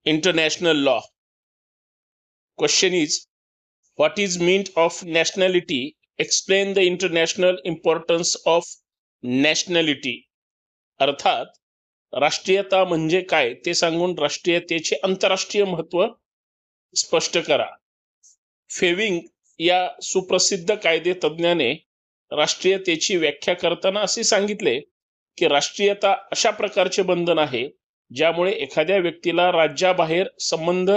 international law. Question is, what is meant of nationality? Explain the international importance of nationality. अर्थात राष्ट्रीयता म्हणजे काय ते सांगून राष्ट्रीयतेचे आंतरराष्ट्रीय महत्व स्पष्ट करा. फेविंग या सुप्रसिद्ध कायदे तज्ञाने राष्ट्रीयतेची व्याख्या करताना असे सांगितले की राष्ट्रीयता अशा प्रकारचे बंधन आहे ज्यामुळे एखाद्या व्यक्तीला राज्याबाहेर संबंध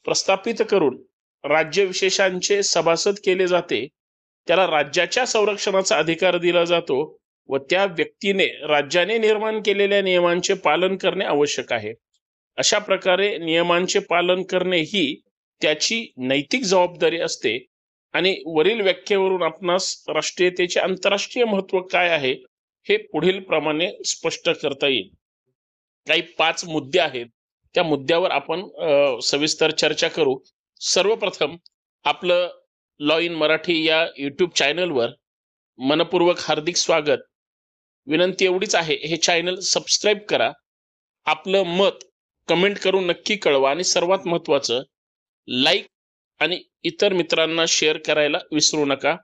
प्रस्थापित करून राज्य विशेषांचे सभासद केले जाते, त्याला राज्याच्या संरक्षणाचा अधिकार दिला जातो व त्या व्यक्तीने राज्याने निर्माण केलेल्या नियमांचे पालन करणे आवश्यक आहे. अशा प्रकारे नियमांचे पालन करणे ही त्याची नैतिक जबाबदारी असते आणि वरील व्याख्येवरून आपणास राष्ट्रीयतेचे आंतरराष्ट्रीय महत्व काय आहे हे पुढील प्रमाणे स्पष्ट करता येईल. काही 5 मुद्दे आहेत, त्या मुद्द्यावर आपण सविस्तर चर्चा करू. सर्वप्रथम आपलं लॉ इन मराठी या यूट्यूब चॅनलवर मनपूर्वक हार्दिक स्वागत. विनंती एवढीच आहे, हे चॅनल सबस्क्राईब करा, आपलं मत कमेंट करून नक्की कळवा आणि सर्वात महत्त्वाचं लाईक आणि इतर मित्रांना शेअर करायला विसरू नका.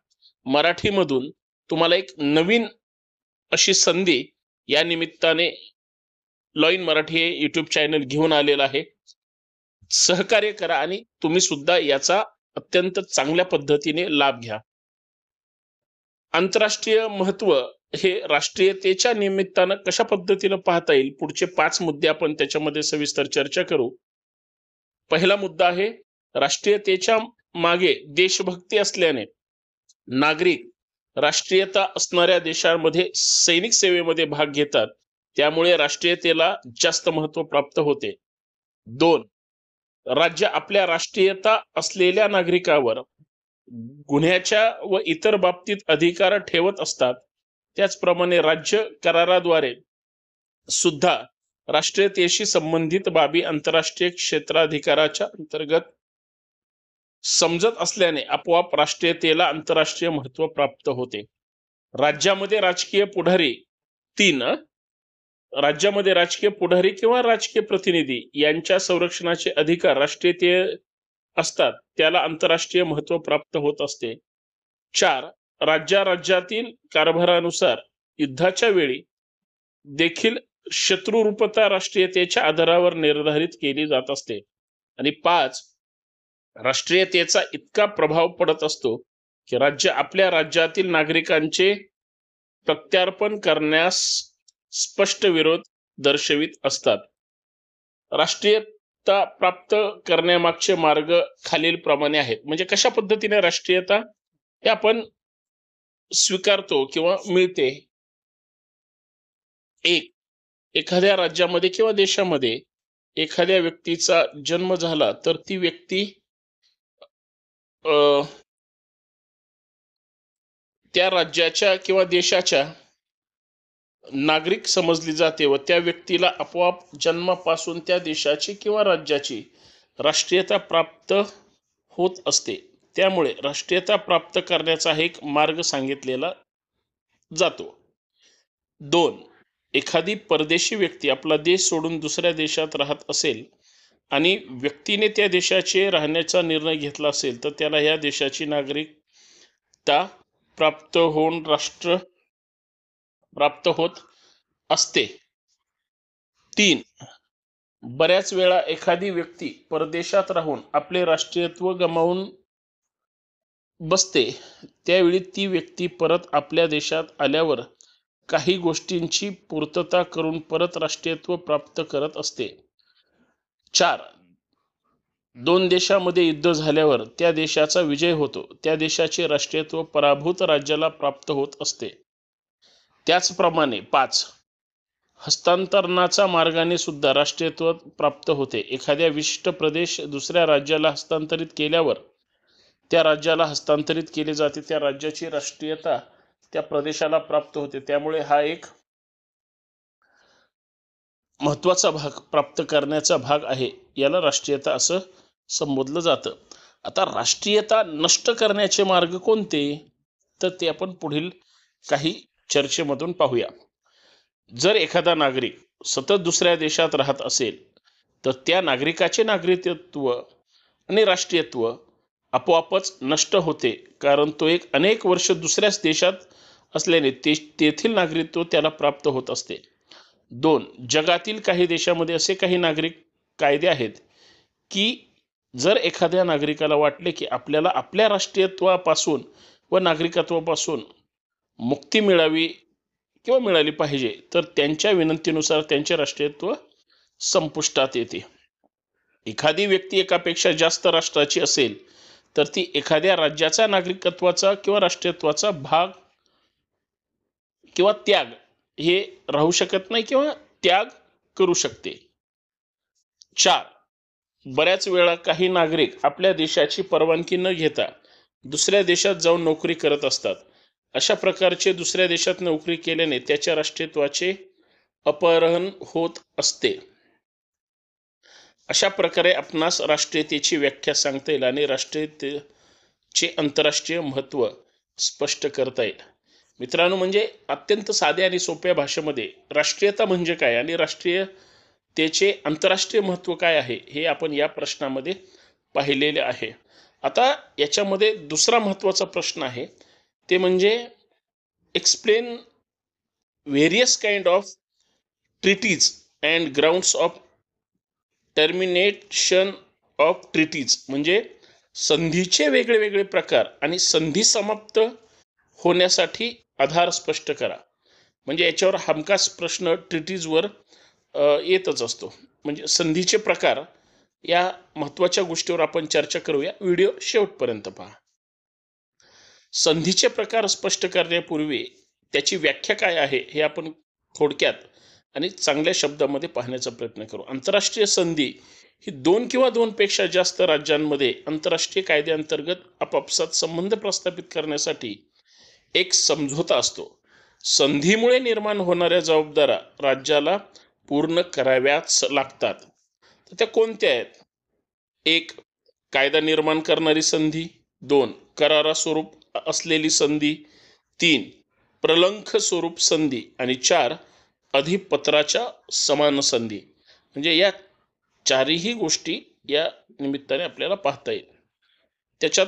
मराठीमधून तुम्हाला एक नवीन अशी संधी या निमित्ताने लॉ इन मराठी हे यूट्यूब चॅनल घेऊन आलेलं आहे. सहकार्य करा आणि तुम्ही सुद्धा याचा अत्यंत चांगल्या पद्धतीने लाभ घ्या. आंतरराष्ट्रीय महत्व हे राष्ट्रीयतेच्या निमित्तानं कशा पद्धतीने पाहता येईल, पुढचे 5 मुद्दे आपण त्याच्यामध्ये सविस्तर चर्चा करू. पहिला मुद्दा आहे, राष्ट्रीयतेच्या मागे देशभक्ती असल्याने नागरिक राष्ट्रीयता असणाऱ्या देशांमध्ये सैनिक सेवेमध्ये भाग घेतात, त्यामुळे राष्ट्रीयतेला जास्त महत्व प्राप्त होते. 2, राज्य आपल्या राष्ट्रीयता असलेल्या नागरिकावर गुन्ह्याच्या व इतर बाबतीत अधिकार ठेवत असतात. त्याचप्रमाणे राज्य कराराद्वारे सुद्धा राष्ट्रीयतेशी संबंधित बाबी आंतरराष्ट्रीय क्षेत्राधिकाराच्या अंतर्गत समजत असल्याने आपोआप राष्ट्रीयतेला आंतरराष्ट्रीय महत्व प्राप्त होते. राज्यामध्ये राजकीय पुढारी 3 राज्यामध्ये राजकीय पुढारी किंवा राजकीय प्रतिनिधी यांच्या संरक्षणाचे अधिकार राष्ट्रीयते असतात, त्याला आंतरराष्ट्रीय महत्व प्राप्त होत असते. 4, राज्यातील कारभारानुसार युद्धाच्या वेळी देखील शत्रुरूपता राष्ट्रीयतेच्या आधारावर निर्धारित केली जात असते. आणि 5, राष्ट्रीयतेचा इतका प्रभाव पडत असतो की राज्य आपल्या राज्यातील नागरिकांचे प्रत्यार्पण करण्यास स्पष्ट विरोध दर्शवित असतात. राष्ट्रीयता प्राप्त करण्यामागचे मार्ग खालील प्रमाणे आहेत. म्हणजे कशा पद्धतीने राष्ट्रीयता हे आपण स्वीकारतो किंवा मिळते. 1, एखाद्या राज्यामध्ये किंवा देशामध्ये एखाद्या व्यक्तीचा जन्म झाला तर ती व्यक्ती त्या राज्याच्या किंवा देशाच्या नागरिक समजली जाते व त्या व्यक्तीला आपोआप जन्मापासून त्या देशाची किंवा राज्याची राष्ट्रीयता प्राप्त होत असते. त्यामुळे राष्ट्रीयता प्राप्त करण्याचा एक मार्ग सांगितलेला जातो. 2, एखादी परदेशी व्यक्ती आपला देश सोडून दुसऱ्या देशात राहत असेल आणि व्यक्तीने त्या देशाचे राहण्याचा निर्णय घेतला असेल तर त्याला या देशाची नागरिकता प्राप्त होऊन राष्ट्र प्राप्त होत असते. 3, बऱ्याच वेळा एखादी व्यक्ती परदेशात राहून आपले राष्ट्रीयत्व गमावून बसते, त्यावेळी ती व्यक्ती परत आपल्या देशात आल्यावर काही गोष्टींची पूर्तता करून परत राष्ट्रीयत्व प्राप्त करत असते. 4, 2 देशामध्ये युद्ध झाल्यावर त्या देशाचा विजय होतो, त्या देशाचे राष्ट्रीयत्व पराभूत राज्याला प्राप्त होत असते. त्याचप्रमाणे 5, हस्तांतरणाचा मार्गाने सुद्धा राष्ट्रीयत्व प्राप्त होते. एखाद्या विशिष्ट प्रदेश दुसऱ्या राज्याला हस्तांतरित केल्यावर त्या राज्याला हस्तांतरित केले जाते, त्या राज्याची राष्ट्रीयता त्या प्रदेशाला प्राप्त होते. त्यामुळे हा एक महत्वाचा भाग प्राप्त करण्याचा भाग आहे, याला राष्ट्रीयता असं संबोधलं जातं. आता राष्ट्रीयता नष्ट करण्याचे मार्ग कोणते, तर ते आपण पुढील काही चर्चेमधून पाहूया. जर एखादा नागरिक सतत दुसऱ्या देशात राहत असेल तर त्या नागरिकाचे नागरिकत्व आणि राष्ट्रीयत्व आपोआपच नष्ट होते, कारण तो एक अनेक वर्ष दुसऱ्याच देशात असल्याने तेथील नागरिकत्व त्याला प्राप्त होत असते. 2. जगातील काही देशामध्ये असे काही नागरिक कायदे आहेत की जर एखाद्या नागरिकाला वाटले की आपल्याला आपल्या राष्ट्रीयत्वापासून व नागरिकत्वापासून मुक्ती मिळावी किंवा मिळाली पाहिजे, तर त्यांच्या विनंतीनुसार त्यांचे राष्ट्रीयत्व संपुष्टात येते. एखादी व्यक्ती एकापेक्षा जास्त राष्ट्राची असेल तर ती एखाद्या राज्याचा नागरिकत्वाचा किंवा राष्ट्रीयत्वाचा भाग किंवा त्याग हे राहू शकत नाही किंवा त्याग करू शकते. 4. बऱ्याच वेळा काही नागरिक आपल्या देशाची परवानगी न घेता दुसऱ्या देशात जाऊन नोकरी करत असतात. अशा प्रकारचे दुसऱ्या देशात नोकरी केल्याने त्याच्या राष्ट्रीयत्वाचे अपहरण होत असते. अशा प्रकारे आपणास राष्ट्रीयतेची व्याख्या सांगता येईल आणि राष्ट्रीयतेचे आंतरराष्ट्रीय महत्त्व स्पष्ट करता येईल. मित्रांनो, म्हणजे अत्यंत साध्या आणि सोप्या भाषेमध्ये राष्ट्रीयता म्हणजे काय आणि राष्ट्रीयतेचे आंतरराष्ट्रीय महत्त्व काय आहे हे आपण या प्रश्नामध्ये पाहिलेले आहे. आता याच्यामध्ये दुसरा महत्त्वाचा प्रश्न आहे, ते म्हणजे explain various kind of treatises and grounds of termination of treatises. म्हणजे संधीचे वेगळे वेगळे प्रकार आणि संधी समाप्त होण्यासाठी आधार स्पष्ट करा. म्हणजे याच्यावर हमखास प्रश्न ट्रिटीजवर येतच असतो. म्हणजे संधीचे प्रकार या महत्त्वाच्या गोष्टीवर आपण चर्चा करूया. व्हिडिओ शेवटपर्यंत पहा. संधीचे प्रकार स्पष्ट करण्यापूर्वी त्याची व्याख्या काय आहे हे आपण थोडक्यात आणि चांगल्या शब्दामध्ये पाहण्याचा प्रयत्न करू. आंतरराष्ट्रीय संधी ही 2 किंवा 2 पेक्षा जास्त राज्यांमध्ये आंतरराष्ट्रीय कायद्याअंतर्गत आपापसात संबंध प्रस्थापित करण्यासाठी एक समझोता असतो. संधीमुळे निर्माण होणाऱ्या जबाबदाऱ्या राज्याला पूर्ण कराव्याच लागतात. तर त्या कोणत्या आहेत? 1. कायदा निर्माण करणारी संधी. 2. करारा स्वरूप असलेली संधी. 3. प्रलंघ स्वरूप संधी. आणि 4. अधिपत्राच्या समान संधी. म्हणजे या चारही गोष्टी या निमित्ताने आपल्याला पाहता येईल. त्याच्यात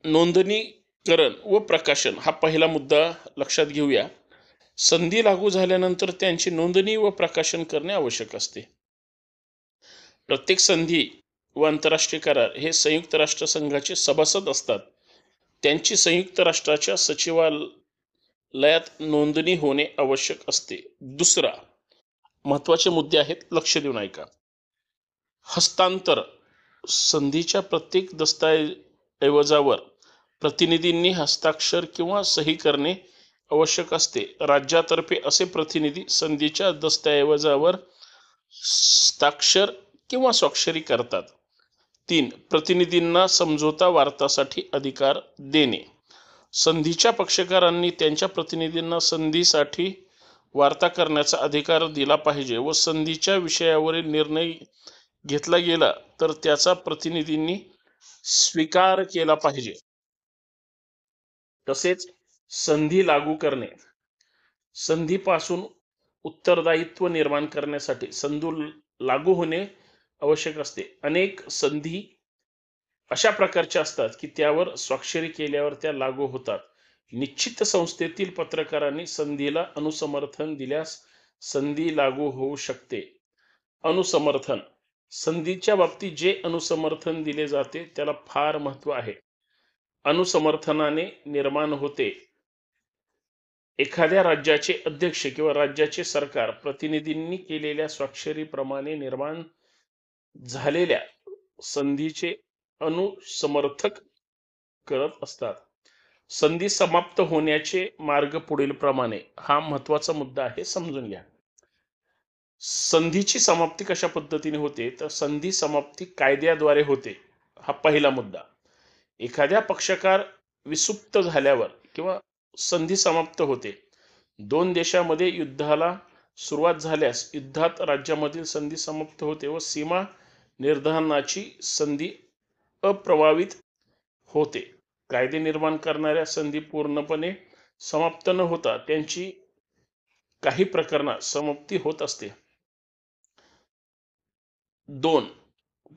नोंदणीकरण व प्रकाशन हा पहिला मुद्दा लक्षात घेऊया. संधी लागू झाल्यानंतर त्यांची नोंदणी व प्रकाशन करणे आवश्यक असते. प्रत्येक संधी व आंतरराष्ट्रीय करार हे संयुक्त राष्ट्रसंघाचे सभासद असतात. त्यांची संयुक्त राष्ट्राच्या सचिवालयात नोंदणी होणे आवश्यक असते. दुसरा महत्त्वाचे मुद्दे आहेत, लक्ष देऊन ऐका. हस्तांतर. संधीच्या प्रत्येक दस्तऐवजावर प्रतिनिधींनी हस्ताक्षर किंवा सही करणे आवश्यक असते. राज्यातर्फे असे प्रतिनिधी संधीच्या दस्तऐवजावर हस्ताक्षर किंवा स्वाक्षरी करतात. 3. प्रतिनिधींना समझोता वार्तासाठी अधिकार देणे. संधीच्या पक्षकारांनी त्यांच्या प्रतिनिधींना संधीसाठी वार्ता करण्याचा अधिकार दिला पाहिजे व संधीच्या विषयावरील निर्णय घेतला गेला तर त्याचा प्रतिनिधींनी स्वीकार केला पाहिजे. तसेच संधी लागू करणे. संधीपासून उत्तरदायित्व निर्माण करण्यासाठी संधी लागू होणे आवश्यक असते. अनेक संधी अशा प्रकारच्या असतात की त्यावर स्वाक्षरी केल्यावर त्या लागू होतात. निश्चित संस्थेतील पत्रकारांनी संधीला अनुसमर्थन दिल्यास संधी लागू होऊ शकते. अनुसमर्थन. संधीच्या बाबतीत जे अनुसमर्थन दिले जाते त्याला फार महत्त्व आहे. अनुसमर्थनाने निर्माण होते एखाद्या राज्याचे अध्यक्ष किंवा राज्याचे सरकार प्रतिनिधींनी केलेल्या स्वाक्षरीप्रमाणे निर्माण झालेल्या संधीचे अनुसमर्थक करत असतात. संधी समाप्त होण्याचे मार्ग पुढील प्रमाणे. हा महत्त्वाचा मुद्दा आहे, समजून घ्या. संधीची समाप्ती कशा पद्धतीने होते तर संधी समाप्ती कायद्याद्वारे होते. हा पहिला मुद्दा. एखाद्या पक्षकार विसुप्त झाल्यावर किंवा संधी समाप्त होते. 2 देशांमध्ये युद्धाला सुरुवात झाल्यास युद्धात राज्यामधील संधी समाप्त होते व सीमा निर्धारणाची संधी अप्रभावित होते. कायदे निर्माण करणाऱ्या संधी पूर्णपणे समाप्त न होता त्यांची काही प्रकरणात समाप्ती होत असते. 2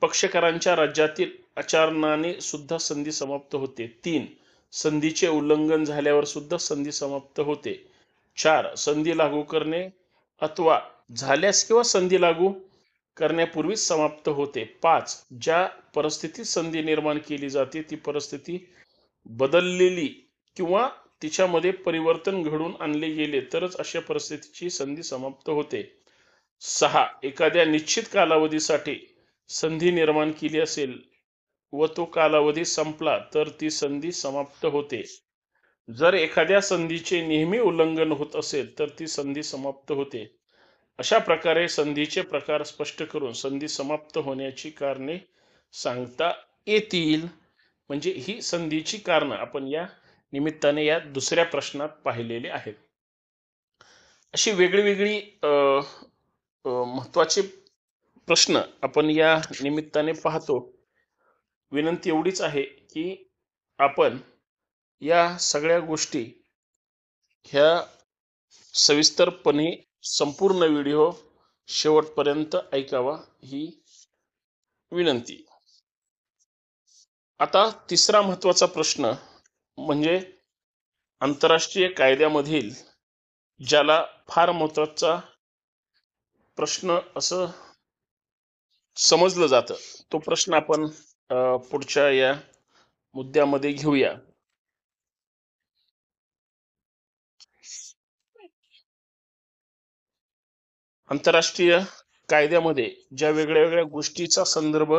पक्षकारांच्या राज्यातील आचरणाने सुद्धा संधी समाप्त होते. 3 संधीचे उल्लंघन झाल्यावर सुद्धा संधी समाप्त होते. 4 संधी लागू करणे अथवा झाल्यास किंवा संधी लागू करण्यापूर्वीच समाप्त होते. 5 ज्या परिस्थितीत संधी निर्माण केली जाते ती परिस्थिती बदललेली किंवा तिच्यामध्ये परिवर्तन घडून आणले गेले तरच अशा परिस्थितीची संधी समाप्त होते. 6 एखाद्या निश्चित कालावधीसाठी संधी निर्माण केली असेल व तो कालावधी संपला तर ती संधी समाप्त होते. जर एखाद्या संधीचे नेहमी उल्लंघन होत असेल तर ती संधी समाप्त होते. अशा प्रकारे संधीचे प्रकार स्पष्ट करून संधी समाप्त होण्याची कारणे सांगता येतील. म्हणजे ही संधीची कारणं आपण या निमित्ताने या दुसऱ्या प्रश्नात पाहिलेले आहेत. अशी वेगळी महत्वाचे प्रश्न आपण या निमित्ताने पाहतो. विनंती एवढीच आहे की आपण या सगळ्या गोष्टी ह्या सविस्तरपणे संपूर्ण व्हिडिओ शेवटपर्यंत ऐकावा ही विनंती. आता तिसरा महत्वाचा प्रश्न म्हणजे आंतरराष्ट्रीय कायद्यामधील ज्याला फार महत्वाचा प्रश्न असं समजलं जातं तो प्रश्न आपण पुढच्या या मुद्द्यामध्ये घेऊया. आंतरराष्ट्रीय कायद्यामध्ये ज्या वेगळ्या गोष्टीचा संदर्भ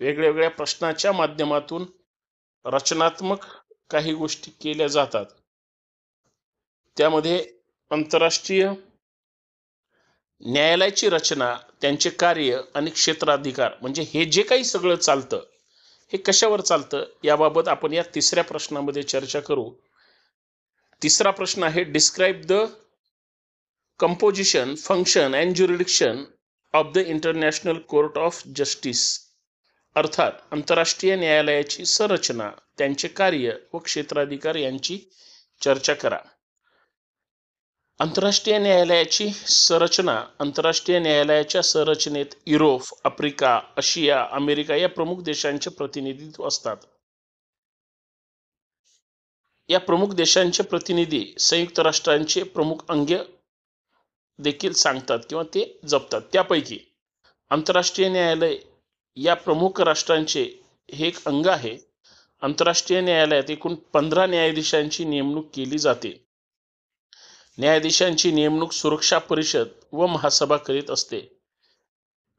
वेगळ्या प्रश्नाच्या माध्यमातून रचनात्मक काही गोष्टी केल्या जातात त्यामध्ये आंतरराष्ट्रीय न्यायालयाची रचना, त्यांचे कार्य आणि क्षेत्राधिकार म्हणजे हे जे काही सगळं चालतं हे कशावर चालतं याबाबत आपण या तिसऱ्या प्रश्नामध्ये चर्चा करू. तिसरा प्रश्न आहे describe the composition, function and jurisdiction of the international court of justice. अर्थात आंतरराष्ट्रीय न्यायालयाची संरचना, त्यांचे कार्य व क्षेत्राधिकार यांची चर्चा करा. आंतरराष्ट्रीय न्यायालयाची संरचना. आंतरराष्ट्रीय न्यायालयाच्या संरचनेत युरोप, आफ्रिका, आशिया, अमेरिका या प्रमुख देशांचे प्रतिनिधित्व असतात. या प्रमुख देशांचे प्रतिनिधी संयुक्त राष्ट्रांचे प्रमुख अंग देखील सांगतात किंवा ते जपतात. त्यापैकी आंतरराष्ट्रीय न्यायालय या प्रमुख राष्ट्रांचे हे एक अंग आहे. आंतरराष्ट्रीय न्यायालयात एकूण 15 न्यायाधीशांची नेमणूक केली जाते. न्यायाधीशांची नेमणूक सुरक्षा परिषद व महासभा करीत असते.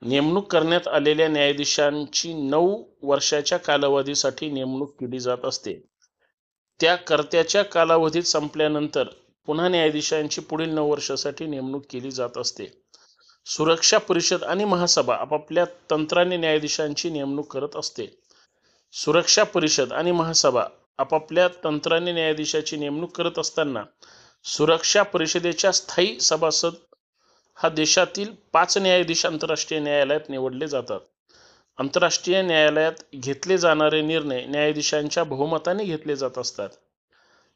नेमणूक करण्यात आलेल्या न्यायाधीशांची 9 वर्षाच्या कालावधीसाठी नेमणूक केली जात असते. त्या कर्त्याच्या कालावधीत संपल्यानंतर पुन्हा न्यायाधीशांची पुढील 9 वर्षासाठी नेमणूक केली जात असते. सुरक्षा परिषद आणि महासभा आपापल्या तंत्राने न्यायाधीशांची नेमणूक करत असते. सुरक्षा परिषद आणि महासभा आपापल्या तंत्राने न्यायाधीशाची नेमणूक करत असताना सुरक्षा परिषदेच्या स्थायी सभासद हा देशातील 5 न्यायाधीश आंतरराष्ट्रीय न्यायालयात निवडले जातात. आंतरराष्ट्रीय न्यायालयात घेतले जाणारे निर्णय न्यायाधीशांच्या बहुमताने घेतले जात असतात.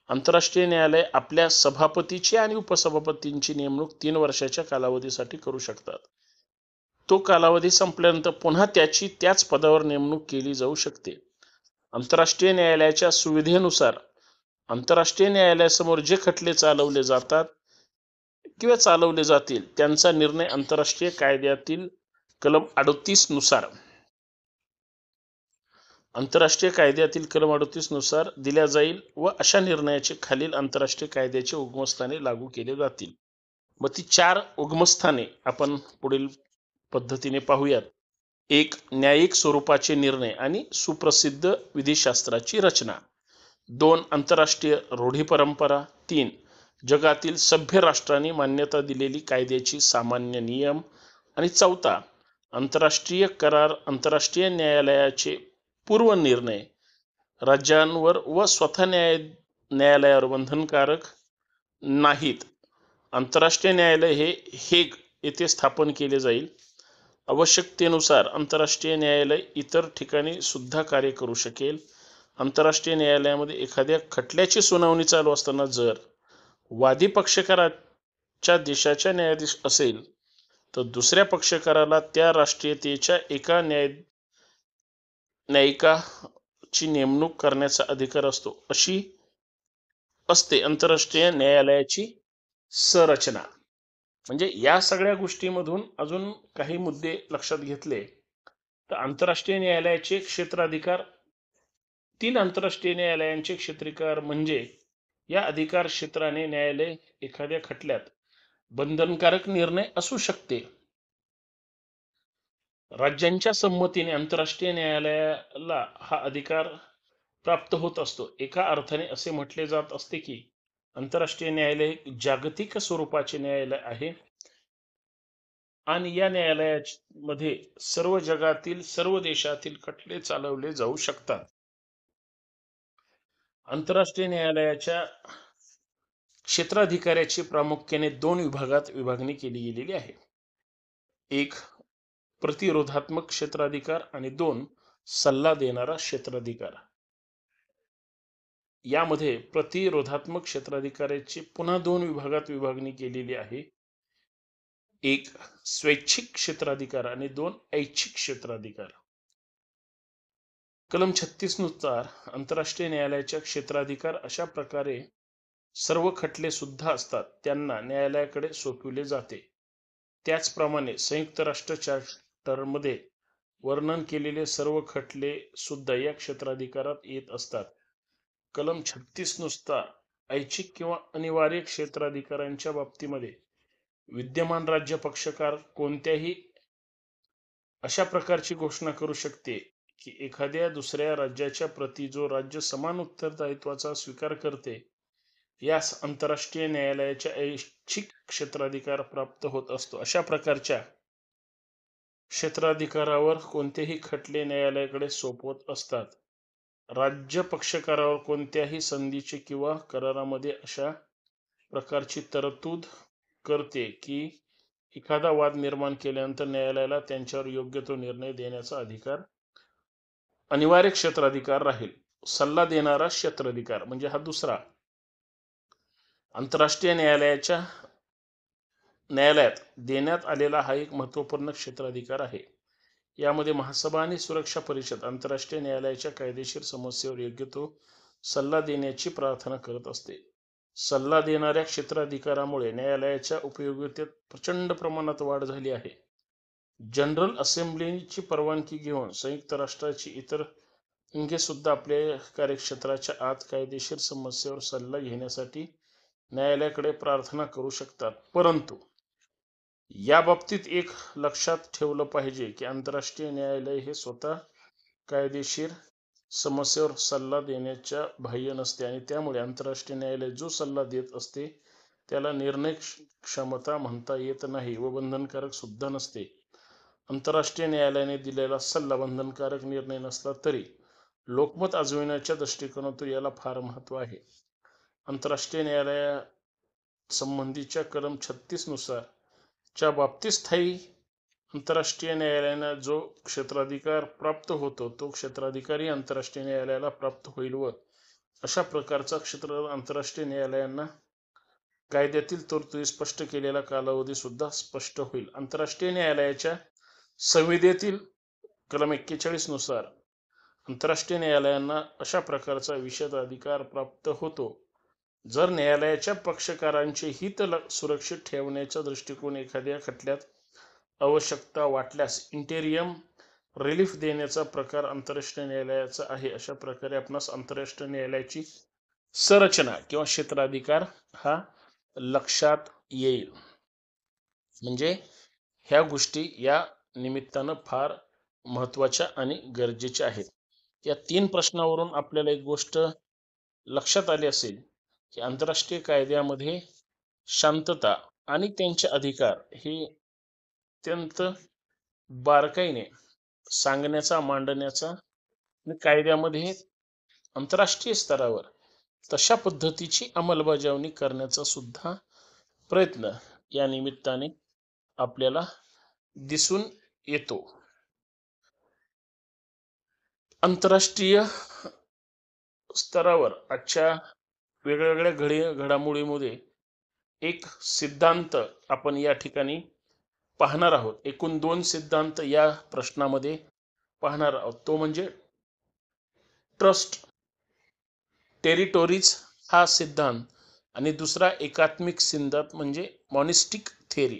आंतरराष्ट्रीय न्यायालय आपल्या सभापतीची आणि उपसभापतींची नेमणूक 3 वर्षाच्या कालावधीसाठी करू शकतात. तो कालावधी संपल्यानंतर पुन्हा त्याची त्याच पदावर नेमणूक केली जाऊ शकते. आंतरराष्ट्रीय न्यायालयाच्या सुविधेनुसार आंतरराष्ट्रीय न्यायालयासमोर जे खटले चालवले जातात किंवा चालवले जातील त्यांचा निर्णय आंतरराष्ट्रीय कायद्यातील कलम 38 नुसार आंतरराष्ट्रीय कायद्यातील कलम 38 नुसार दिल्या जाईल व अशा निर्णयाचे खालील आंतरराष्ट्रीय कायद्याचे उगमस्थाने लागू केले जातील. मग ती 4 उगमस्थाने आपण पुढील पद्धतीने पाहूयात. 1 न्यायिक स्वरूपाचे निर्णय आणि सुप्रसिद्ध विधिशास्त्राची रचना. 2 आंतरराष्ट्रीय रूढी परंपरा. 3 जगातील सभ्य राष्ट्रांनी मान्यता दिलेली कायद्याची सामान्य नियम. आणि 4 आंतरराष्ट्रीय करार. आंतरराष्ट्रीय न्यायालयाचे पूर्व निर्णय राज्यांवर व स्वतः न्यायालयावर बंधनकारक नाहीत. आंतरराष्ट्रीय न्यायालय हे हेग येथे स्थापन केले जाईल. आवश्यकतेनुसार आंतरराष्ट्रीय न्यायालय इतर ठिकाणी सुद्धा कार्य करू शकेल. आंतरराष्ट्रीय न्यायालयामध्ये एखाद्या खटल्याची सुनावणी चालू असताना जर वादी पक्षकाराच्या देशाचा न्यायाधीश असेल तर दुसऱ्या पक्षकाराला त्या राष्ट्रीयतेच्या एका न्यायिकाची नेमणूक करण्याचा अधिकार असतो. अशी असते आंतरराष्ट्रीय न्यायालयाची संरचना. म्हणजे या सगळ्या गोष्टीमधून अजून काही मुद्दे लक्षात घेतले तर आंतरराष्ट्रीय न्यायालयाचे क्षेत्राधिकार, 3 आंतरराष्ट्रीय न्यायालयांचे क्षेत्राधिकार म्हणजे या अधिकार क्षेत्राने न्यायालय एखाद्या खटल्यात बंधनकारक निर्णय असू शकते. राज्यांच्या संमतीने आंतरराष्ट्रीय न्यायालयाला हा अधिकार प्राप्त होत असतो. एका अर्थाने असे म्हटले जात असते की आंतरराष्ट्रीय न्यायालय जागतिक स्वरूपाचे न्यायालय आहे आणि या न्यायालयामध्ये सर्व जगातील सर्व देशातील खटले चालवले जाऊ शकतात. आंतरराष्ट्रीय न्यायालयाच्या क्षेत्राधिकाऱ्याची प्रामुख्याने 2 विभागात विभागणी केली गेलेली आहे. एक प्रतिरोधात्मक क्षेत्राधिकार आणि 2 सल्ला देणारा क्षेत्राधिकार. यामध्ये प्रतिरोधात्मक क्षेत्राधिकाराची पुन्हा 2 विभागात विभागणी केलेली आहे. एक स्वैच्छिक क्षेत्राधिकार आणि 2 ऐच्छिक क्षेत्राधिकार. कलम 36 नुसार आंतरराष्ट्रीय न्यायालयाच्या क्षेत्राधिकार अशा प्रकारे सर्व खटले सुद्धा असतात त्यांना न्यायालयाकडे सोपविले जाते. त्याचप्रमाणे संयुक्त राष्ट्र चार्टरमध्ये वर्णन केलेले सर्व खटले सुद्धा या क्षेत्राधिकारात येत असतात. कलम 36 नुसार ऐच्छिक किंवा अनिवार्य क्षेत्राधिकारांच्या बाबतीमध्ये विद्यमान राज्य पक्षकार कोणत्याही अशा प्रकारची घोषणा करू शकते की एखाद्या दुसऱ्या राज्याच्या प्रती जो राज्य समान उत्तरदायित्वाचा स्वीकार करते यास आंतरराष्ट्रीय न्यायालयाच्या ऐच्छिक क्षेत्राधिकार प्राप्त होत असतो. अशा प्रकारच्या क्षेत्राधिकारावर कोणतेही खटले न्यायालयाकडे सोपवत असतात. राज्य पक्षकारावर कोणत्याही संधीचे किंवा करारामध्ये अशा प्रकारची तरतूद करते की एखादा वाद निर्माण केल्यानंतर न्यायालयाला त्यांच्यावर योग्य तो निर्णय देण्याचा अधिकार अनिवार्य क्षेत्राधिकार राहील. सल्ला देणारा क्षेत्राधिकार म्हणजे हा दुसरा आंतरराष्ट्रीय न्यायालयात देण्यात आलेला हा एक महत्त्वपूर्ण क्षेत्राधिकार आहे. यामध्ये महासभा आणि सुरक्षा परिषद आंतरराष्ट्रीय न्यायालयाच्या कायदेशीर समस्येवर योग्य तो सल्ला देण्याची प्रार्थना करत असते. सल्ला देणाऱ्या क्षेत्राधिकारामुळे न्यायालयाच्या उपयोगितेत प्रचंड प्रमाणात वाढ झाली आहे. जनरल असेंब्लीची परवानगी घेऊन संयुक्त राष्ट्राची इतर अंगे सुद्धा आपल्या कार्यक्षेत्राच्या आत कायदेशीर समस्येवर सल्ला घेण्यासाठी न्यायालयाकडे प्रार्थना करू शकतात. परंतु या बाबतीत एक लक्षात ठेवलं पाहिजे की आंतरराष्ट्रीय न्यायालय हे स्वतः कायदेशीर समस्येवर सल्ला देण्याच्या बाह्य नसते आणि त्यामुळे आंतरराष्ट्रीय न्यायालय जो सल्ला देत असते त्याला निर्णय क्षमता म्हणता येत नाही व बंधनकारक सुद्धा नसते. आंतरराष्ट्रीय न्यायालयाने दिलेला सल्ला बंधनकारक निर्णय नसला तरी लोकमत आजविण्याच्या दृष्टिकोनातून याला फार महत्त्व आहे. आंतरराष्ट्रीय न्यायालया संबंधीच्या कलम 36 नुसार च्या बाबतीत स्थायी आंतरराष्ट्रीय न्यायालयाला जो क्षेत्राधिकार प्राप्त होतो तो क्षेत्राधिकारी आंतरराष्ट्रीय न्यायालयाला प्राप्त होईल व अशा प्रकारचा क्षेत्र आंतरराष्ट्रीय न्यायालयांना कायद्यातील तरतुदी स्पष्ट केलेला कालावधी सुद्धा स्पष्ट होईल. आंतरराष्ट्रीय न्यायालयाच्या संविधेतील कलम 41 नुसार आंतरराष्ट्रीय न्यायालयांना अशा प्रकारचा विशेष अधिकार प्राप्त होतो जर न्यायालयाच्या पक्षकारांचे हित सुरक्षित ठेवण्याचा दृष्टिकोन एखाद्या खटल्यात आवश्यकता वाटल्यास इंटेरियम रिलीफ देण्याचा प्रकार आंतरराष्ट्रीय न्यायालयाचा आहे. अशा प्रकारे आपणास आंतरराष्ट्रीय न्यायालयाची संरचना किंवा क्षेत्राधिकार हा लक्षात येईल. म्हणजे ह्या गोष्टी या निमित्तानं फार महत्त्वाच्या आणि गरजेच्या आहेत. या 3 प्रश्नावरून आपल्याला एक गोष्ट लक्षात आली असेल की आंतरराष्ट्रीय कायद्यामध्ये शांतता आणि त्यांचे अधिकार हे अत्यंत बारकाईने सांगण्याचा मांडण्याचा आणि कायद्यामध्ये आंतरराष्ट्रीय स्तरावर तशा पद्धतीची अंमलबजावणी करण्याचा सुद्धा प्रयत्न या निमित्ताने आपल्याला दिसून येतो. आंतरराष्ट्रीय स्तरावर आजच्या वेगवेगळ्या घडामोडीमध्ये एक सिद्धांत आपण या ठिकाणी पाहणार आहोत. एकूण 2 सिद्धांत या प्रश्नामध्ये पाहणार आहोत. तो म्हणजे ट्रस्ट टेरिटोरीज हा सिद्धांत आणि दुसरा एकात्मिक सिद्धांत म्हणजे मॉनिस्टिक थेरी.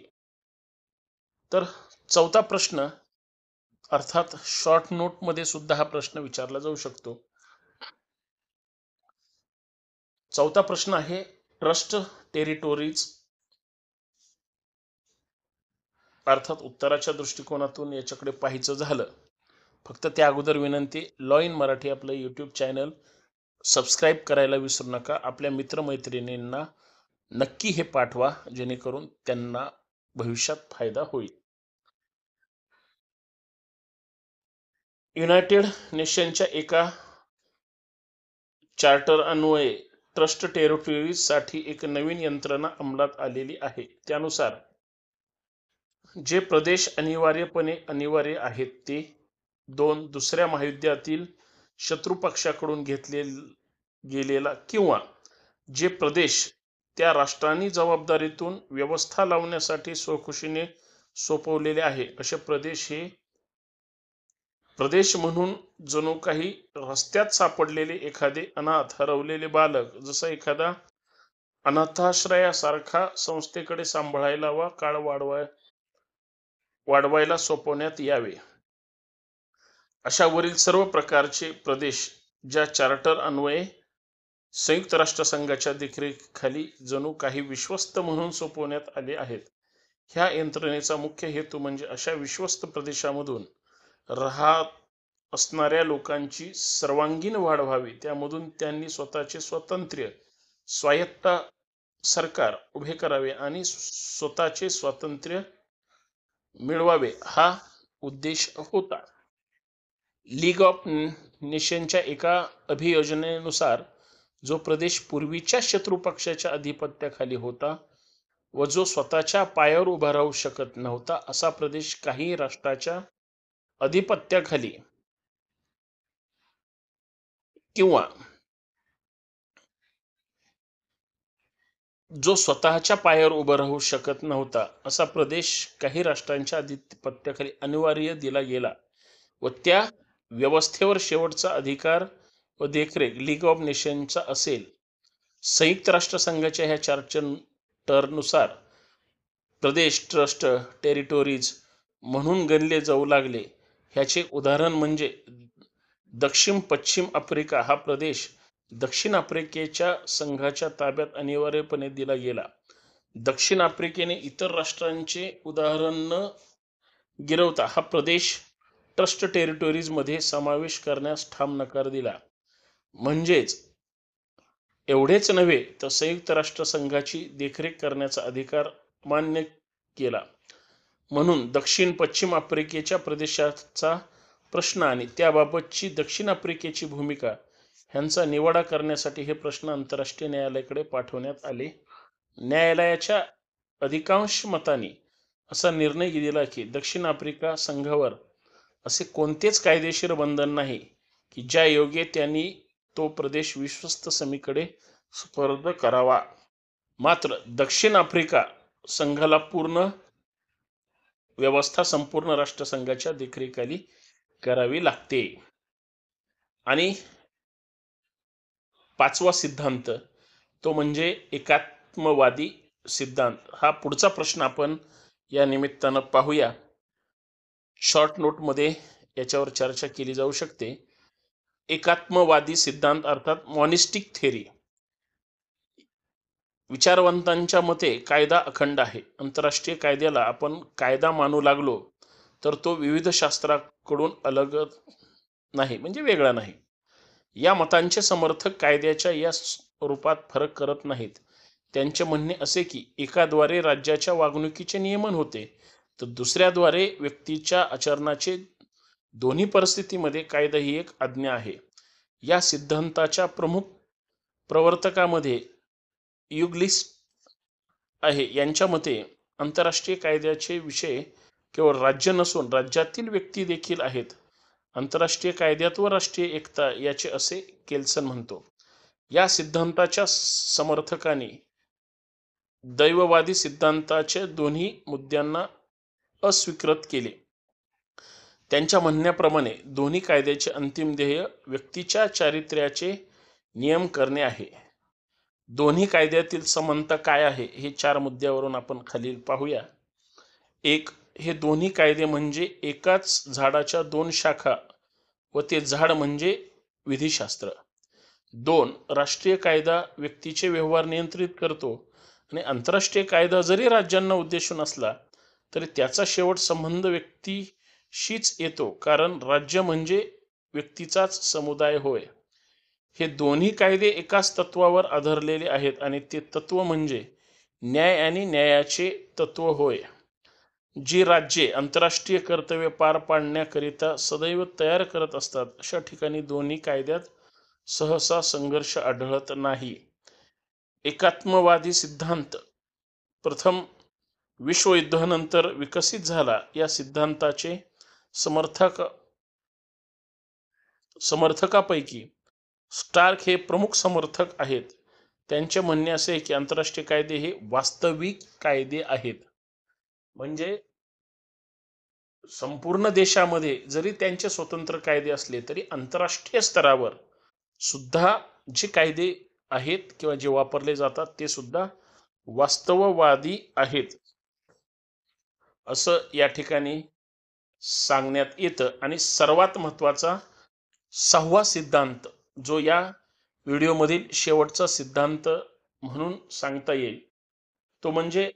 तर चौथा प्रश्न अर्थात शॉर्ट नोट मध्ये सुद्धा हा प्रश्न विचारला जाऊ शकतो. चौथा प्रश्न आहे ट्रस्ट टेरिटोरीज अर्थात उत्तराच्या दृष्टिकोनातून याच्याकडे पाहायचं झालं, फक्त त्या अगोदर विनंती, लॉ इन मराठी आपलं यूट्यूब चॅनल सबस्क्राईब करायला विसरू नका. आपल्या मित्रमैत्रिणींना नक्की हे पाठवा, जेणेकरून त्यांना भविष्यात फायदा होईल. युनायटेड नेशनच्या एका चार्टर अन्वये ट्रस्ट टेरिटोरीज साठी एक नवीन यंत्रणा अंमलात आलेली आहे. त्यानुसार जे प्रदेश अनिवार्य आहेत ते दुसऱ्या महायुद्धातील शत्रू पक्षाकडून घेतले गेलेला किंवा जे प्रदेश त्या राष्ट्रांनी जबाबदारीतून व्यवस्था लावण्यासाठी स्वखुशीने सोपवलेले आहे, असे प्रदेश हे प्रदेश म्हणून जणू काही रस्त्यात सापडलेले एखादे अनाथ हरवलेले बालक, जसं एखादा अनाथाश्रयासारखा संस्थेकडे सांभाळायला वा काळ वाढवायला सोपवण्यात यावे. अशा वरील सर्व प्रकारचे प्रदेश ज्या चार्टर अन्वये संयुक्त राष्ट्रसंघाच्या देखरेखीखाली जणू काही विश्वस्त म्हणून सोपवण्यात आले आहेत. ह्या यंत्रणेचा मुख्य हेतू म्हणजे अशा विश्वस्त प्रदेशामधून राहत असणाऱ्या लोकांची सर्वांगीण वाढ व्हावी, त्यामधून त्यांनी स्वतःचे स्वतंत्र स्वायत्त सरकार उभे करावे आणि स्वतःचे स्वातंत्र्य मिळवावे, हा उद्देश होता. लीग ऑफ नेशनच्या एका अभियोजनेनुसार जो प्रदेश पूर्वीच्या शत्रू पक्षाच्या अधिपत्याखाली होता व जो स्वतःच्या पायावर उभा राहू शकत नव्हता, असा प्रदेश काही राष्ट्राच्या अधिपत्याखाली किंवा जो स्वतःच्या पायावर उभा राहू शकत नव्हता, असा प्रदेश काही राष्ट्रांच्या अधिपत्याखाली अनिवार्य दिला गेला व त्या व्यवस्थेवर शेवटचा अधिकार व देखरेख लीग ऑफ नेशनचा असेल. संयुक्त राष्ट्रसंघाच्या ह्या चार्टरनुसार प्रदेश ट्रस्ट टेरिटोरीज म्हणून गणले जाऊ लागले. ह्याचे उदाहरण म्हणजे दक्षिण पश्चिम आफ्रिका हा प्रदेश दक्षिण आफ्रिकेच्या संघाच्या ताब्यात अनिवार्यपणे दिला गेला. दक्षिण आफ्रिकेने इतर राष्ट्रांचे उदाहरण न गिरवता हा प्रदेश ट्रस्ट टेरिटोरीज मध्ये समावेश करण्यास ठाम नकार दिला. म्हणजेच एवढेच नव्हे तर संयुक्त राष्ट्रसंघाची देखरेख करण्याचा अधिकार मान्य केला. म्हणून दक्षिण पश्चिम आफ्रिकेच्या प्रदेशाचा प्रश्न आणि त्याबाबतची दक्षिण आफ्रिकेची भूमिका ह्यांचा निवाडा करण्यासाठी हे प्रश्न आंतरराष्ट्रीय न्यायालयाकडे पाठवण्यात आले. न्यायालयाच्या अधिकांश मताने असा निर्णय दिला की दक्षिण आफ्रिका संघावर असे कोणतेच कायदेशीर बंधन नाही की ज्या योगे त्यांनी तो प्रदेश विश्वस्त समितीकडे सुपूर्द करावा. मात्र दक्षिण आफ्रिका संघाला पूर्ण व्यवस्था संपूर्ण राष्ट्रसंघाच्या देखरेखीखाली करावी लागते. आणि पाचवा सिद्धांत तो म्हणजे एकात्मवादी सिद्धांत. हा पुढचा प्रश्न आपण या निमित्तानं पाहूया. शॉर्ट नोट मध्ये याच्यावर चर्चा केली जाऊ शकते. एकात्मवादी सिद्धांत अर्थात मॉनिस्टिक थेरी. विचारवंतांच्या मते कायदा अखंड आहे. आंतरराष्ट्रीय कायद्याला आपण कायदा मानू लागलो तर तो विविध शास्त्राकडून अलग नाही, म्हणजे वेगळा नाही. या मतांचे समर्थक कायद्याच्या या रूपात फरक करत नाहीत. त्यांचे म्हणणे असे की एकाद्वारे राज्याच्या वागणुकीचे नियमन होते तर दुसऱ्याद्वारे व्यक्तीच्या आचरणाचे. दोन्ही परिस्थितीमध्ये कायदा ही एक आज्ञा आहे. या सिद्धांताच्या प्रमुख प्रवर्तकामध्ये युगलिस्ट आहे. यांच्या मते आंतरराष्ट्रीय कायद्याचे विषय केवळ राज्य नसून राज्यातील व्यक्ती देखील आहेत. आंतरराष्ट्रीय कायद्यात व राष्ट्रीय एकता याचे असे केल्सन म्हणतो. या सिद्धांताच्या समर्थकांनी दैववादी सिद्धांताच्या दोन्ही मुद्द्यांना अस्वीकृत केले. त्यांच्या म्हणण्याप्रमाणे दोन्ही कायद्याचे अंतिम ध्येय व्यक्तीच्या चारित्र्याचे नियम करणे आहे. दोन्ही कायद्यातील समानता काय आहे हे 4 मुद्द्यावरून आपण खालील पाहूया. 1. हे दोन्ही कायदे म्हणजे एकाच झाडाच्या 2 शाखा व ते झाड म्हणजे विधिशास्त्र. 2. राष्ट्रीय कायदा व्यक्तीचे व्यवहार नियंत्रित करतो आणि आंतरराष्ट्रीय कायदा जरी राज्यांना उद्देशून असला तरी त्याचा शेवट संबंध व्यक्तीशीच येतो, कारण राज्य म्हणजे व्यक्तीचाच समुदाय होय. हे दोन्ही कायदे एकाच तत्वावर आधारलेले आहेत आणि ते तत्व म्हणजे न्याय आणि न्यायाचे तत्व होय. जी राज्ये आंतरराष्ट्रीय कर्तव्य पार पाडण्याकरिता सदैव तयार करत असतात अशा ठिकाणी दोन्ही कायद्यात सहसा संघर्ष आढळत नाही. एकात्मवादी सिद्धांत प्रथम विश्वयुद्धानंतर विकसित झाला. या सिद्धांताचे समर्थकापैकी स्टार्क हे प्रमुख समर्थक आहेत. त्यांचे म्हणणे असे आहे की आंतरराष्ट्रीय कायदे हे वास्तविक कायदे आहेत. म्हणजे संपूर्ण देशामध्ये जरी त्यांचे स्वतंत्र कायदे असले तरी आंतरराष्ट्रीय स्तरावर सुद्धा जे कायदे आहेत किंवा जे वापरले जातात ते सुद्धा वास्तववादी आहेत असं या ठिकाणी सांगण्यात येतं. आणि सर्वात महत्त्वाचा 6वा सिद्धांत जो या व्हिडिओमधील शेवटचा सिद्धांत म्हणून सांगता येईल तो म्हणजे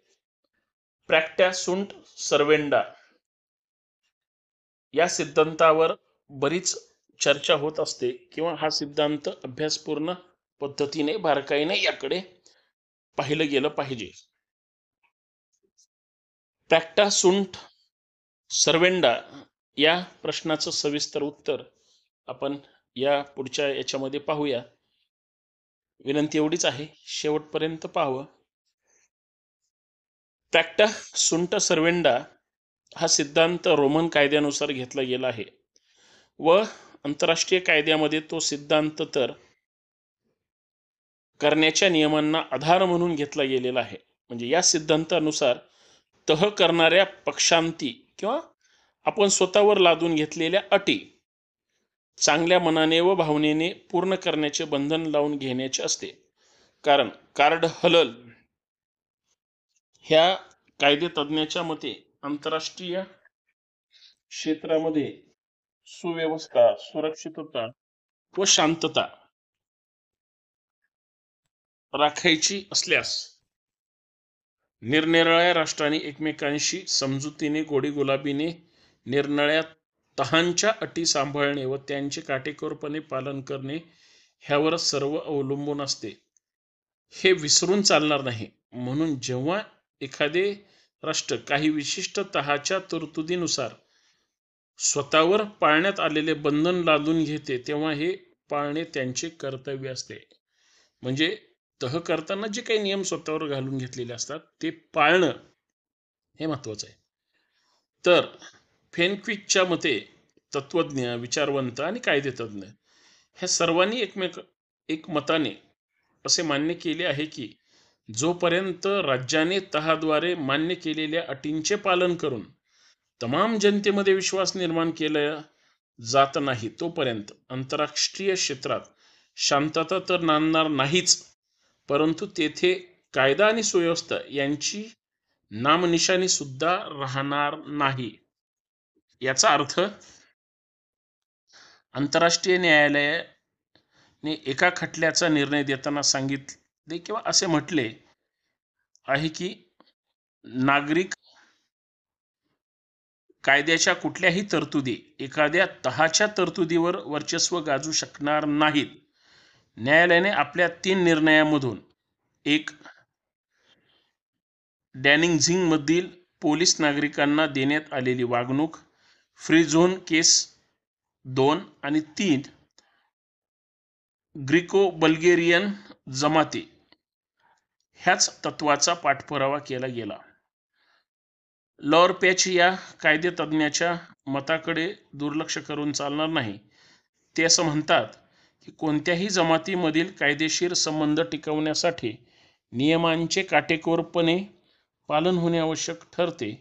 प्रॅक्टा सुंट सर्वेंडा. या सिद्धांतावर बरीच चर्चा होत असते किंवा हा सिद्धांत अभ्यासपूर्ण पद्धतीने बारकाईने याकडे पाहिलं गेलं पाहिजे. प्रॅक्टा सुंट सर्वेंडा या प्रश्नाचं सविस्तर उत्तर आपण या पुढच्या याच्यामध्ये पाहूया. विनंती एवढीच आहे, शेवटपर्यंत पाहावं. प्रॅक्टा सुंट सर्वेंडा हा सिद्धांत रोमन कायद्यानुसार घेतला गेला आहे व आंतरराष्ट्रीय कायद्यामध्ये तो सिद्धांत तर करण्याच्या नियमांना आधार म्हणून घेतला गेलेला आहे. म्हणजे या सिद्धांतानुसार तह करणाऱ्या पक्षांती किंवा आपण स्वतःवर लादून घेतलेल्या अटी चांगल्या मनाने व भावनेने पूर्ण करण्याचे बंधन लावून घेण्याचे असते. कारण कार्ड हलल ह्या कायदेतज्ञाच्या मते आंतरराष्ट्रीय क्षेत्रामध्ये सुव्यवस्था, सुरक्षितता व शांतता राखायची असल्यास निरनिराळ्या राष्ट्रांनी एकमेकांशी समजुतीने गोडीगुलाबीने निरनिराळ्या तहांच्या अटी सांभाळणे व त्यांचे काटेकोरपणे पालन करणे ह्यावर सर्व अवलंबून असते. हे विसरून चालणार नाही. म्हणून जेव्हा एखादे राष्ट्र काही विशिष्ट तहाच्या तरतुदीनुसार स्वतःवर पाळण्यात आलेले बंधन लादून घेते तेव्हा हे पाळणे त्यांचे कर्तव्य असते. म्हणजे तह करताना जे काही नियम स्वतःवर घालून घेतलेले असतात ते पाळणं हे महत्वाचं आहे. तर फेनक्विकच्या मते तत्वज्ञ, विचारवंत आणि कायदेतज्ञ ह्या सर्वांनी एकमताने असे मान्य केले आहे की जोपर्यंत राज्याने तहाद्वारे मान्य केलेल्या अटींचे पालन करून तमाम जनतेमध्ये विश्वास निर्माण केला जात नाही तोपर्यंत आंतरराष्ट्रीय क्षेत्रात शांतता तर नांदणार नाहीच, परंतु तेथे कायदा आणि सुव्यवस्था यांची नामनिशाणी सुद्धा राहणार नाही. याचा अर्थ आंतरराष्ट्रीय न्यायालयाने एका खटल्याचा निर्णय देताना सांगितले किंवा असे म्हटले आहे की नागरिक कायद्याच्या कुठल्याही तरतुदी एखाद्या तहाच्या तरतुदीवर वर्चस्व गाजू शकणार नाहीत. न्यायालयाने आपल्या 3 निर्णयामधून एक डॅनिंग मधील पोलीस नागरिकांना देण्यात आलेली वागणूक, फ्री झोन केस 2 आणि 3 ग्रीको बल्गेरियन जमाती ह्याच तत्वाचा पाठपुरावा केला गेला. लॉर पॅच या कायदेतज्ञाच्या मताकडे दुर्लक्ष करून चालणार नाही. ते असं म्हणतात की कोणत्याही जमातीमधील कायदेशीर संबंध टिकवण्यासाठी नियमांचे काटेकोरपणे पालन होणे आवश्यक ठरते.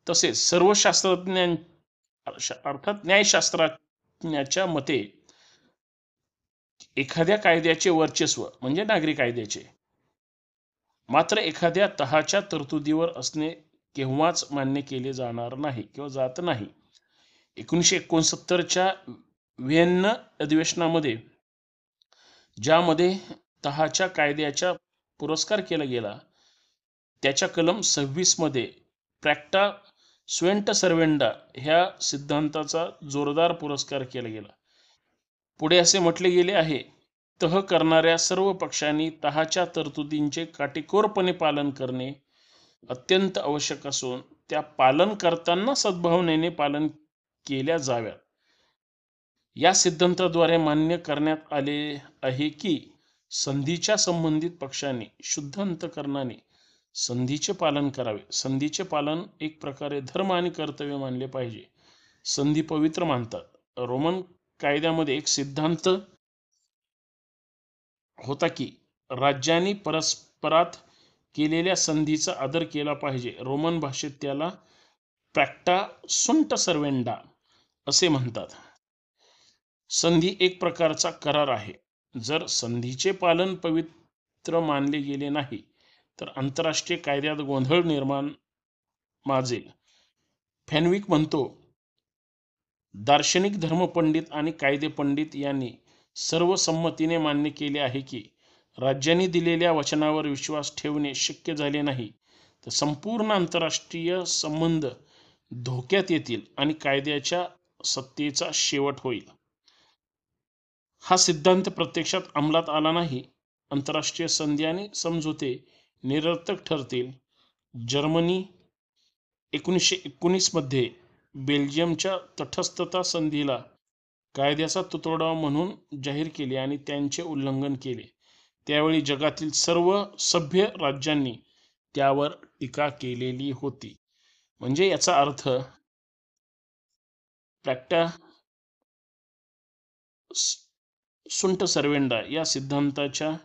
तसेच सर्व शास्त्रज्ञां अर्थात न्यायशास्त्रज्ञाच्या मते एखाद्या कायद्याचे वर्चस्व म्हणजे नागरी कायद्याचे मात्र एखाद्या तहाच्या तरतुदीवर असणे केव्हाच मान्य केले जाणार नाही किंवा जात नाही. 1969च्या व्हिएन्ना अधिवेशनामध्ये ज्यामध्ये तहाच्या कायद्याचा पुरस्कार केला गेला त्याच्या कलम 26 मध्ये प्रॅक्टा स्वेंट सर्वेंडा ह्या सिद्धांताचा जोरदार पुरस्कार केला गेला. पुढे असे म्हटले गेले आहे, तह करणाऱ्या सर्व पक्षांनी तहाच्या तरतुदींचे काटेकोरपणे पालन करणे अत्यंत आवश्यक असून त्या पालन करताना सद्भावनेने पालन केल्या जाव्यात. या सिद्धांताद्वारे मान्य करण्यात आले आहे की संधीच्या संबंधित पक्षांनी शुद्ध अंतःकरणाने संधीचे पालन करावे. संधीचे पालन एक प्रकारे धर्म आणि कर्तव्य मानले पाहिजे. संधी पवित्र मानतात. रोमन कायद्यामध्ये एक सिद्धांत होता की राज्यांनी परस्परात केलेल्या संधीचा आदर केला पाहिजे. रोमन भाषेत त्याला प्रॅक्टा सुंट सर्वेंडा असे म्हणतात. संधी एक प्रकारचा करार आहे. जर संधीचे पालन पवित्र मानले गेले नाही तर आंतरराष्ट्रीय कायद्यात गोंधळ निर्माण माजेल. फॅनविक म्हणतो, दार्शनिक धर्मपंडित आणि कायदेपंडित यांनी सर्वसंमतीने मान्य केले आहे की राज्यांनी दिलेल्या वचनावर विश्वास ठेवणे शक्य झाले नाही तर संपूर्ण आंतरराष्ट्रीय संबंध धोक्यात येतील आणि कायद्याच्या सत्तेचा शेवट होईल. हा सिद्धांत प्रत्यक्षात अंमलात आला नाही. आंतरराष्ट्रीय संधी आणि समझोते निरर्थक ठरतील. जर्मनी 1919 मध्ये बेल्जियमच्या तटस्थता संधीला कायद्याचा तुतडा म्हणून जाहीर केले आणि त्यांचे उल्लंघन केले. त्यावेळी जगातील सर्व सभ्य राज्यांनी त्यावर टीका केलेली होती. म्हणजे याचा अर्थ प्रॅक्टा सुंट सर्वेंडा या सिद्धांताच्या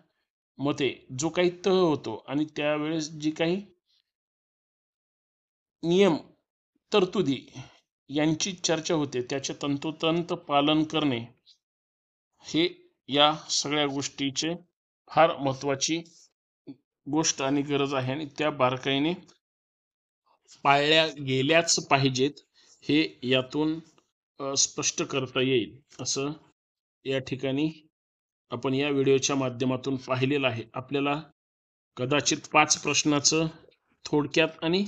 मते जो काही तह होतो आणि त्यावेळेस जी काही नियम तरतुदी यांची चर्चा होते त्याचे तंतोतंत पालन करणे हे या सगळ्या गोष्टीचे फार महत्त्वाची गोष्ट आणि गरज आहे आणि त्या बारकाईने पाळल्या गेल्याच पाहिजेत हे यातून स्पष्ट करता येईल असं या ठिकाणी आपण या व्हिडिओच्या माध्यमातून पाहिलेलं आहे. आपल्याला कदाचित 5 प्रश्नाचं थोडक्यात आणि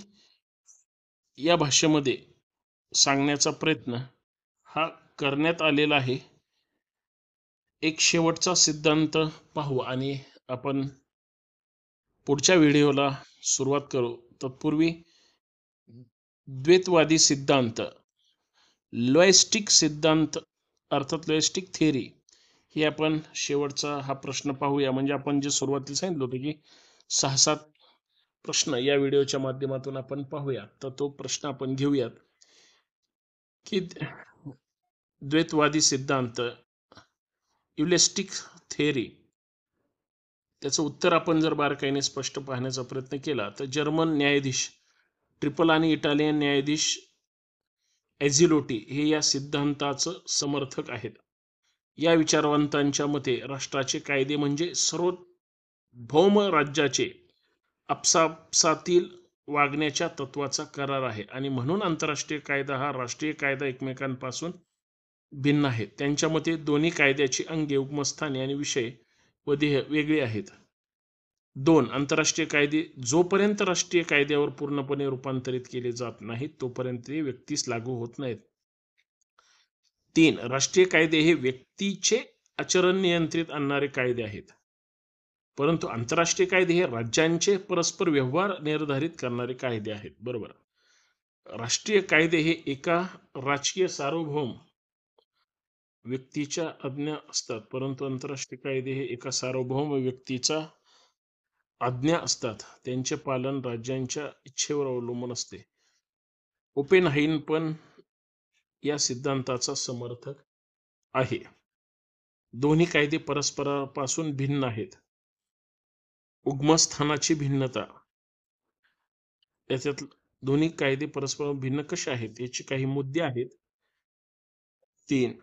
या भाषेमध्ये सांगण्याचा प्रयत्न हा करण्यात आलेला आहे. एक शेवटचा सिद्धांत पाहू आणि आपण पुढच्या व्हिडिओला सुरुवात करू. तत्पूर्वी द्वैतवादी सिद्धांत, लॉजिस्टिक सिद्धांत अर्थात लॉजिस्टिक थिअरी ही आपण शेवटचा हा प्रश्न पाहूया. म्हणजे आपण जे सुरुवातीला सांगितलं होतं की 6-7 प्रश्न या व्हिडिओच्या माध्यमातून आपण पाहूया. तर तो प्रश्न आपण घेऊयात की द्वैतवादी सिद्धांत, लॉजिस्टिक थिअरी, त्याचं उत्तर आपण जर बारकाईने स्पष्ट पाहण्याचा प्रयत्न केला तर जर्मन न्यायाधीश ट्रिपल आणि इटालियन न्यायाधीश एझिलोटी हे या सिद्धांताचं समर्थक आहेत. या विचारवंतांच्या मते राष्ट्राचे कायदे म्हणजे सार्वभौम राज्याचे आपापसातील वागण्याच्या तत्वाचा करार आहे आणि म्हणून आंतरराष्ट्रीय कायदा हा राष्ट्रीय कायदा एकमेकांपासून भिन्न आहेत. त्यांच्या मते दोन्ही कायद्याची अंगे, उगमस्थाने आणि विषय व ध्येय वेगळी आहेत. 2. आंतरराष्ट्रीय कायदे जोपर्यंत राष्ट्रीय कायद्यावर पूर्णपणे रूपांतरित केले जात नाहीत तोपर्यंत ते व्यक्तीस लागू होत नाहीत. 3. राष्ट्रीय कायदे हे व्यक्तीचे आचरण नियंत्रित आणणारे कायदे आहेत, परंतु आंतरराष्ट्रीय कायदे हे राज्यांचे परस्पर व्यवहार निर्धारित करणारे कायदे आहेत. बरोबर. राष्ट्रीय कायदे हे एका राजकीय सार्वभौम व्यक्तीच्या आज्ञा असतात, परंतु आंतरराष्ट्रीय कायदे हे एका सार्वभौम व्यक्तीचा आज्ञा असतात. त्यांचे पालन राज्यांच्या इच्छेवर अवलंबून असते. ओपेनहाइमर पण या सिद्धांताचा समर्थक आहे. दोन्ही कायदे परस्परापासून भिन्न आहेत. उगमस्थानाची भिन्नता, याच्यात दोन्ही कायदे परस्पर भिन्न कसे आहेत याचे काही मुद्दे आहेत. 3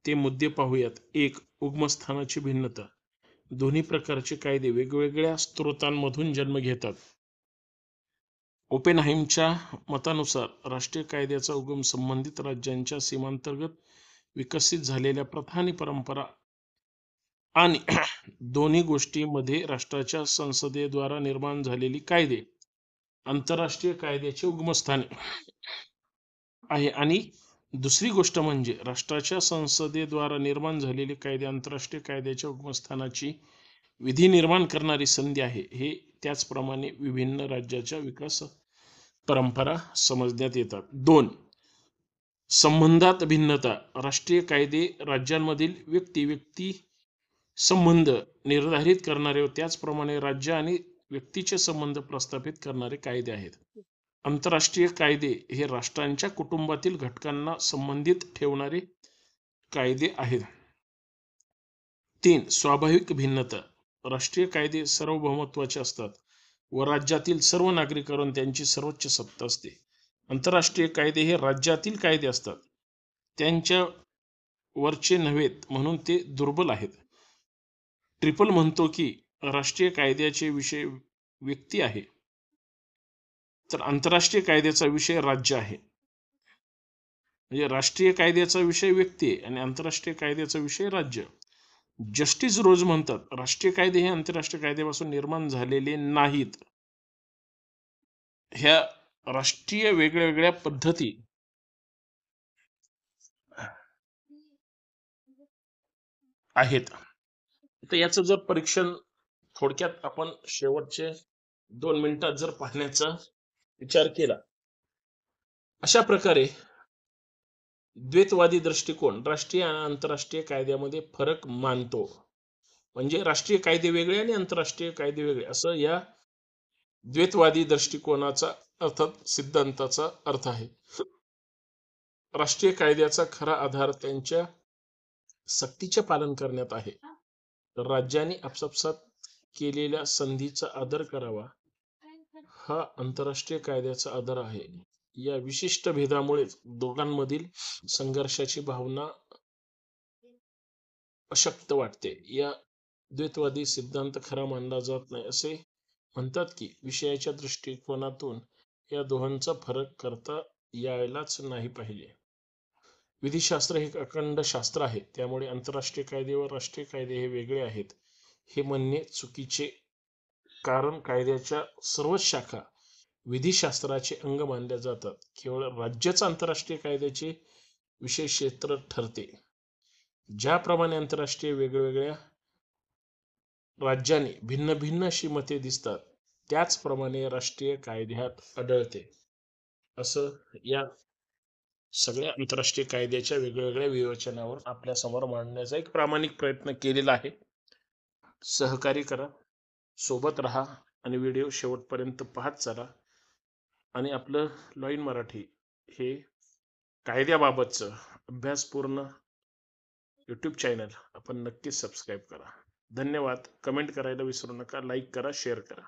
ते मुद्दे पाहूयात. 1 उगमस्थानाची भिन्नता. दोन्ही प्रकारचे कायदे वेगवेगळ्या स्त्रोतांमधून जन्म घेतात. ओपेनहाइमच्या मतानुसार राष्ट्रीय कायद्याचा उगम संबंधित राज्यांच्या सीमांतर्गत विकसित झालेल्या प्रथा आणि परंपरा आणि दोन्ही गोष्टींमध्ये राष्ट्राच्या संसदेद्वारा निर्माण झालेली कायदे आंतरराष्ट्रीय कायद्याचे उगमस्थान आहे. आणि दुसरी गोष्ट म्हणजे राष्ट्राच्या संसदेद्वारा निर्माण झालेले कायदे आंतरराष्ट्रीय कायद्याच्या उगमस्थानाची विधी निर्माण करणारी संधी आहे. हे त्याचप्रमाणे विभिन्न राज्याच्या विकास परंपरा समजण्यात येतात. 2 संबंधात भिन्नता. राष्ट्रीय कायदे राज्यांमधील व्यक्ती संबंध निर्धारित करणारे व त्याचप्रमाणे राज्य आणि व्यक्तीचे संबंध प्रस्थापित करणारे कायदे आहेत. आंतरराष्ट्रीय कायदे हे राष्ट्रांच्या कुटुंबातील घटकांना संबंधित ठेवणारे कायदे आहेत. 3 स्वाभाविक भिन्नता. राष्ट्रीय कायदे सार्वभौमत्वाचे असतात व राज्यातील सर्व नागरिकांवर त्यांची सर्वोच्च सत्ता असते. आंतरराष्ट्रीय कायदे हे राज्यातील कायदे असतात, त्यांच्या वरचे नव्हेत म्हणून ते दुर्बल आहेत. ट्रिपल म्हणतो की राष्ट्रीय कायद्याचे विषय व्यक्ती आहे, तर आंतरराष्ट्रीय कायद्याचा विषय राज्य आहे. म्हणजे राष्ट्रीय कायद्याचा विषय व्यक्ती आहे आणि आंतरराष्ट्रीय कायद्याचा विषय राज्य. जस्टिस रोज म्हणतात राष्ट्रीय कायदे हे आंतरराष्ट्रीय कायद्यापासून निर्माण झालेले नाहीत. ह्या राष्ट्रीय वेगळ्या पद्धती आहेत. तर याचं जर परीक्षण थोडक्यात आपण शेवटचे 2 मिनिटात जर पाहण्याचा विचार केला, अशा प्रकारे द्वैतवादी दृष्टिकोन राष्ट्रीय आणि आंतरराष्ट्रीय कायद्यामध्ये फरक मानतो. म्हणजे राष्ट्रीय कायदे वेगळे आणि आंतरराष्ट्रीय कायदे वेगळे असं या द्वैतवादी दृष्टिकोनाचा अर्थात सिद्धांताचा अर्थ आहे. राष्ट्रीय कायद्याचा खरा आधार त्यांच्या सक्तीचे पालन करण्यात आहे. राज्यांनी आपापसात केलेल्या संधीचा आदर करावा हा आंतरराष्ट्रीय कायद्याचा आधार आहे. या विशिष्ट भेदामुळे दोघांमधील संघर्षाची भावना अशक्त वाटते. या द्वैतवादी सिद्धांत खरा मानला जात नाही. असे म्हणतात की विषयाच्या दृष्टिकोनातून या दोहोंचा फरक करता यायलाच नाही पाहिजे. विधिशास्त्र हे अखंड शास्त्र आहे, त्यामुळे आंतरराष्ट्रीय कायदे व राष्ट्रीय कायदे हे वेगळे आहेत हे म्हणणे चुकीचे, कारण कायद्याच्या सर्वच शाखा विधिशास्त्राचे अंग मानल्या जातात. केवळ राज्यच आंतरराष्ट्रीय कायद्याचे विषय क्षेत्र ठरते. ज्याप्रमाणे आंतरराष्ट्रीय वेगवेगळ्या राज्यांनी भिन्न भिन्न अशी मते दिसतात, त्याचप्रमाणे राष्ट्रीय कायद्यात आढळते. असं या सगळ्या आंतरराष्ट्रीय कायद्याच्या वेगवेगळ्या विवेचनावर आपल्या समोर मांडण्याचा एक प्रामाणिक प्रयत्न केलेला आहे. सहकार्य करा, सोबत राहा आणि व्हिडिओ शेवटपर्यंत पाहत चला. आणि आपलं लॉ इन मराठी हे कायद्याबाबतचं अभ्यासपूर्ण यूट्यूब चॅनल आपण नक्कीच सबस्क्राईब करा. धन्यवाद. कमेंट करायला विसरू नका. लाईक करा, शेअर करा.